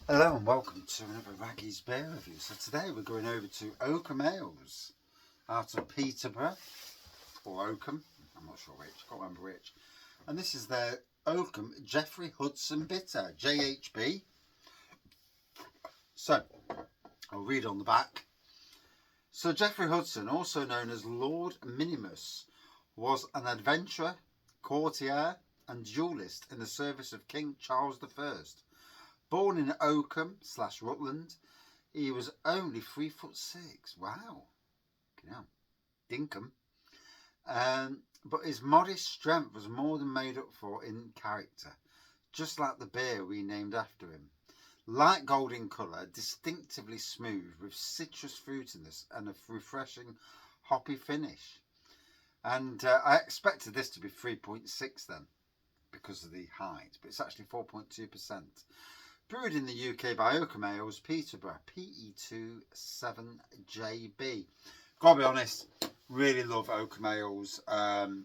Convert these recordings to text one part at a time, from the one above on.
Hello and welcome to another Raggy's Beer Review. So today we're going over to Oakham Ales out of Peterborough, or Oakham, I'm not sure which, can't remember which. And this is their Oakham Jeffery Hudson Bitter, JHB. So, I'll read on the back. So Jeffery Hudson, also known as Lord Minimus, was an adventurer, courtier and duellist in the service of King Charles I. Born in Oakham/Rutland, he was only 3'6". Wow, dinkum. But his modest strength was more than made up for in character, just like the beer we named after him. Light gold in colour, distinctively smooth with citrus fruitiness and a refreshing hoppy finish. And I expected this to be 3.6 then, because of the height, but it's actually 4.2%. Brewed in the UK by Oakham Ales, Peterborough, PE27JB. Gotta be honest, really love Oakham Ales. I've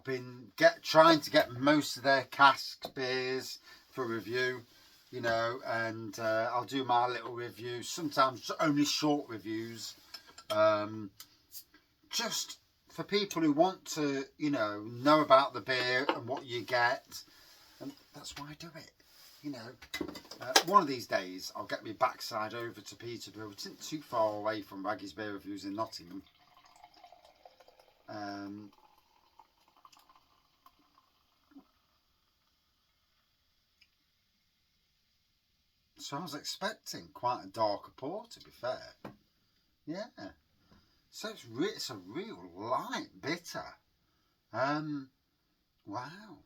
been trying to get most of their cask beers for review, you know, and I'll do my little reviews, sometimes only short reviews, just for people who want to, know about the beer and what you get, and that's why I do it. One of these days I'll get my backside over to Peterborough, which isn't too far away from Raggy's Beer Reviews in Nottingham. So I was expecting quite a darker pour, to be fair. Yeah. So it's a real light bitter. Wow.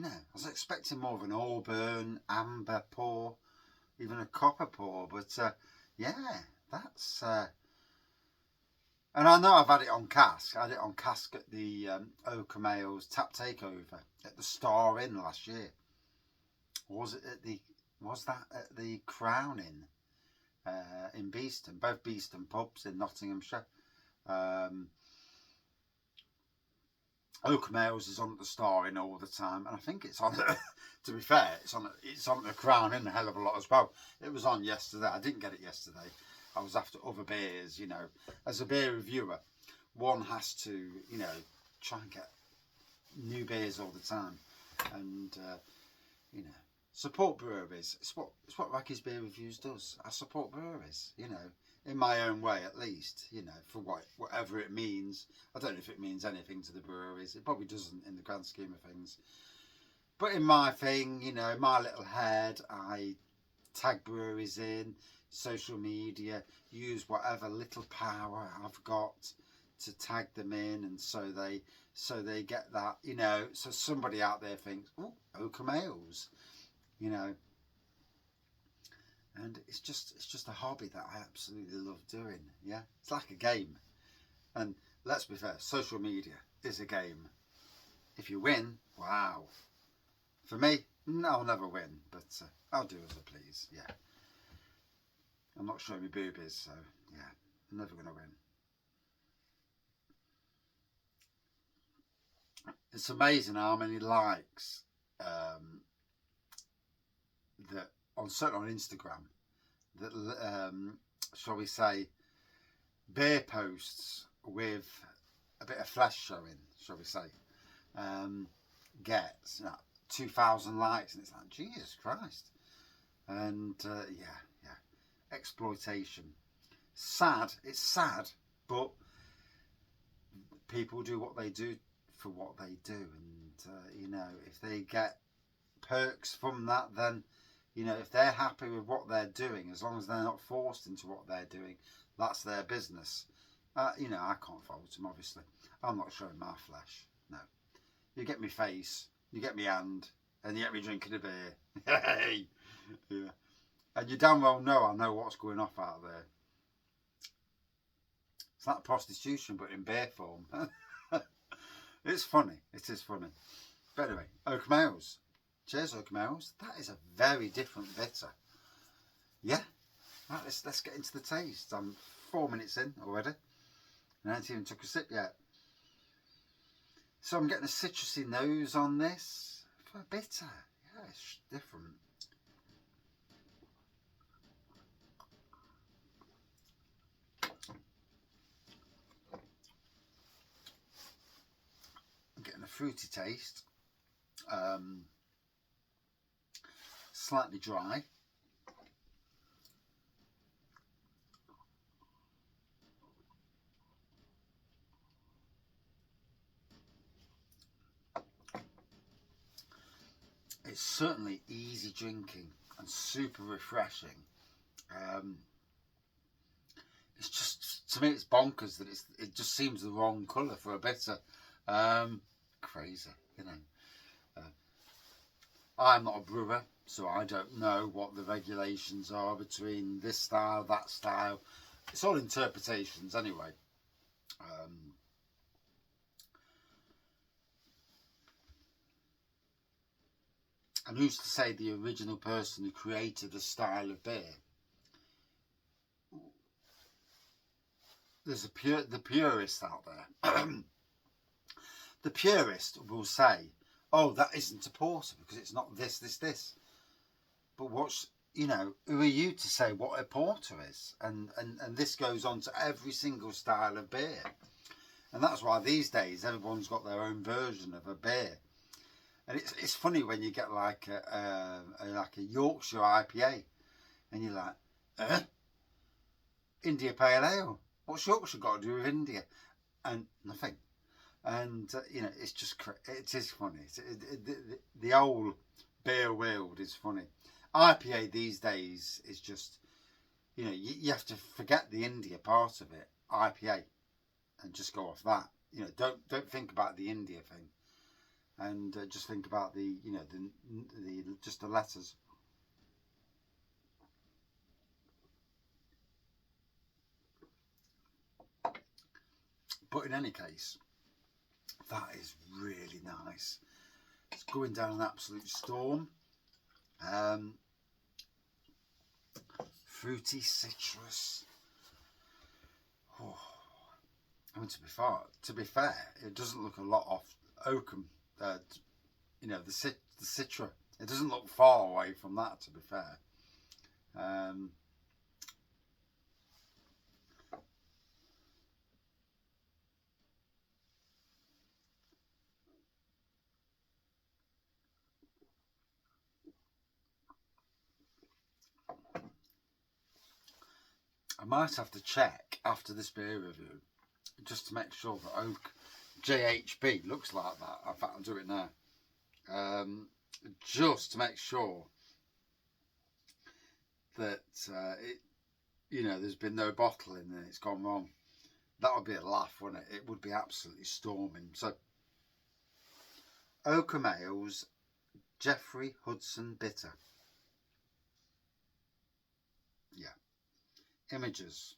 I was expecting more of an auburn, amber pour, even a copper pour, but yeah, that's... And I know I've had it on cask. I had it on cask at the Oakham Ales tap takeover at the Star Inn last year. Was that at the Crown Inn in Beeston? Both Beeston pubs in Nottinghamshire. Oakham Ales is on at the Star Inn all the time, and I think it's on. To be fair, it's on the Crown Inn a hell of a lot as well. It was on yesterday. I didn't get it yesterday. I was after other beers. As a beer reviewer, one has to try and get new beers all the time, and support breweries. It's what Raggy's Beer Reviews does. I support breweries. In my own way at least, for whatever it means. I don't know if it means anything to the breweries. It probably doesn't in the grand scheme of things. But in my thing, my little head, I tag breweries in social media, use whatever little power I've got to tag them in, and so they get that, so somebody out there thinks, oh, Oakham Ales, and it's just a hobby that I absolutely love doing. Yeah, it's like a game, and let's be fair, social media is a game. If you win, wow. For me, no, I'll never win, but I'll do as I please. Yeah, I'm not showing me boobies, so yeah, I'm never gonna win. It's amazing how many likes that certainly on Instagram, that shall we say, beer posts with a bit of flesh showing, shall we say, gets 2,000 likes, and it's like, Jesus Christ. And yeah, exploitation. Sad. It's sad, but people do what they do for what they do, and if they get perks from that, then if they're happy with what they're doing, as long as they're not forced into what they're doing, that's their business. I can't fault them, obviously. I'm not showing my flesh. No. You get me face, you get me hand, and you get me drinking a beer. Hey! Yeah. And you damn well know I know what's going off out there. It's like prostitution, but in beer form. It's funny. It is funny. But anyway, Oakham Ales. Cheers, Oakham Ales. That is a very different bitter. Yeah. Right, let's get into the taste. I'm 4 minutes in already, and I haven't even took a sip yet. So I'm getting a citrusy nose on this for a bitter. Yeah, it's different. fruity taste, slightly dry. It's certainly easy drinking and super refreshing. It's just, to me, it's bonkers that it just seems the wrong colour for a bitter. Crazy, you know. I'm not a brewer, so I don't know what the regulations are between this style, that style. It's all interpretations anyway. And who's to say the original person who created a style of beer? There's the purist out there. The purist will say, oh, that isn't a porter because it's not this. But what's, you know, who are you to say what a porter is? And this goes on to every single style of beer. And that's why these days everyone's got their own version of a beer. And it's funny when you get like a Yorkshire IPA and you're like, India Pale Ale. What's Yorkshire got to do with India? And nothing. And you know, it's just, it is funny. The old beer world is funny. IPA these days is just, you know, you have to forget the India part of it, IPA, and just go off that. You know, don't think about the India thing, and just think about the, you know, the just the letters. But in any case, that is really nice. It's going down an absolute storm. Fruity citrus. Oh. I mean, to be fair, it doesn't look a lot off Oakham. You know, the Citra. It doesn't look far away from that, to be fair. I might have to check after this beer review just to make sure that Oak JHB looks like that. In fact, I'll do it now. Just to make sure that it, you know, there's been no bottling and it's gone wrong. That would be a laugh, wouldn't it? It would be absolutely storming. So, Oakham Ales, Jeffery Hudson Bitter. Yeah. Images.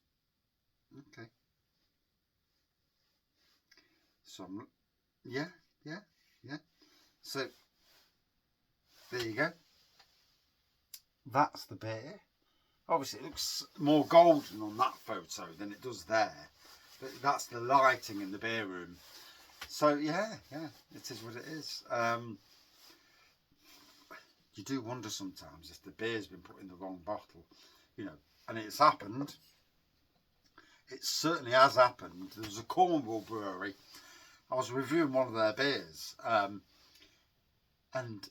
Okay. So, yeah. So, there you go. That's the beer. Obviously, it looks more golden on that photo than it does there. But that's the lighting in the beer room. So, yeah, it is what it is. You do wonder sometimes if the beer's been put in the wrong bottle, you know, and it's happened. It certainly has happened. There was a Cornwall brewery. I was reviewing one of their beers, and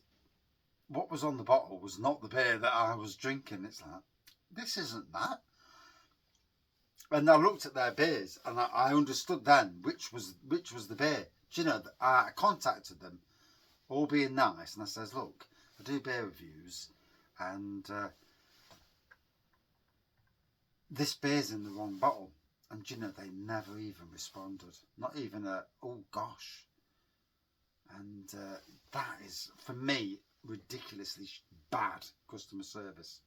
what was on the bottle was not the beer that I was drinking. It's like, this isn't that. And I looked at their beers, and I understood then which was the beer. Do you know, I contacted them, all being nice, and I says, look, I do beer reviews, and this beer's in the wrong bottle. And you know, they never even responded. Not even a, oh gosh. And that is, for me, ridiculously bad customer service.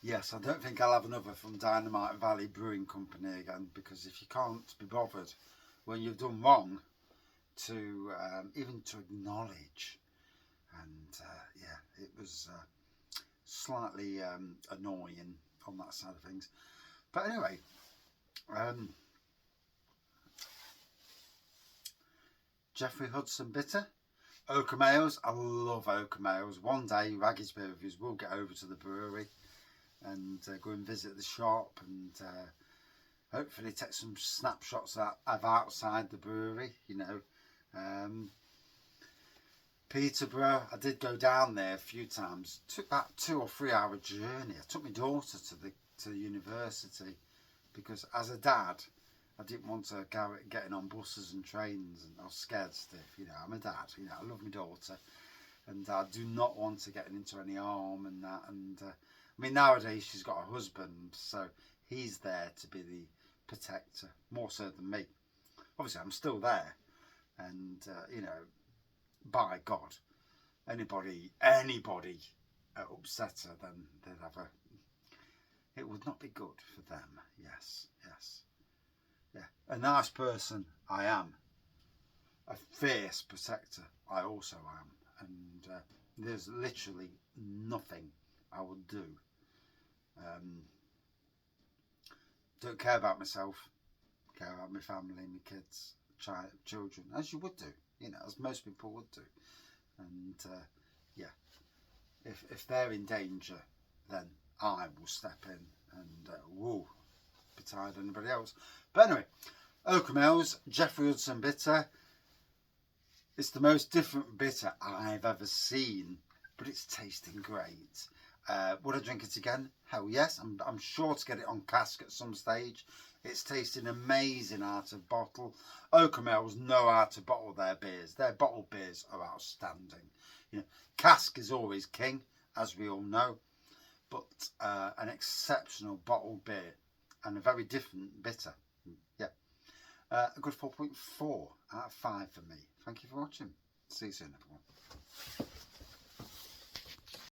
Yes, I don't think I'll have another from Dynamite Valley Brewing Company again, because if you can't be bothered when you've done wrong to even to acknowledge, and yeah, it was slightly annoying on that side of things. But anyway, Jeffery Hudson Bitter. Oakham Ales, I love Oakham Ales. One day, Raggy's Beer Reviews will get over to the brewery and go and visit the shop and hopefully take some snapshots of outside the brewery, you know. Peterborough, I did go down there a few times. It took about 2 or 3 hour journey. I took my daughter to the university because as a dad, I didn't want to go getting on buses and trains, and I was scared stiff. You know, I'm a dad. You know, I love my daughter, and I do not want to get into any harm and that. And I mean, nowadays she's got a husband, so he's there to be the protector more so than me. Obviously, I'm still there, and you know, by God, anybody upset her, then they'd have a. It would not be good for them. Yes, yes. Yeah, a nice person I am, a fierce protector I also am, and there's literally nothing I would do. Don't care about myself, care about my family, my kids, children, as you would do, you know, as most people would do. And yeah, if they're in danger, then I will step in and woo, beside anybody else. But anyway, Oakham Ales, Jeffery Hudson Bitter. It's the most different bitter I've ever seen, but it's tasting great. Would I drink it again? Hell yes. I'm sure to get it on cask at some stage. It's tasting amazing out of bottle. Oakham Ales know how to bottle their beers. Their bottled beers are outstanding. You know, cask is always king, as we all know, but an exceptional bottled beer and a very different bitter. Yeah, a good 4.4 out of 5 for me. Thank you for watching. See you soon, everyone.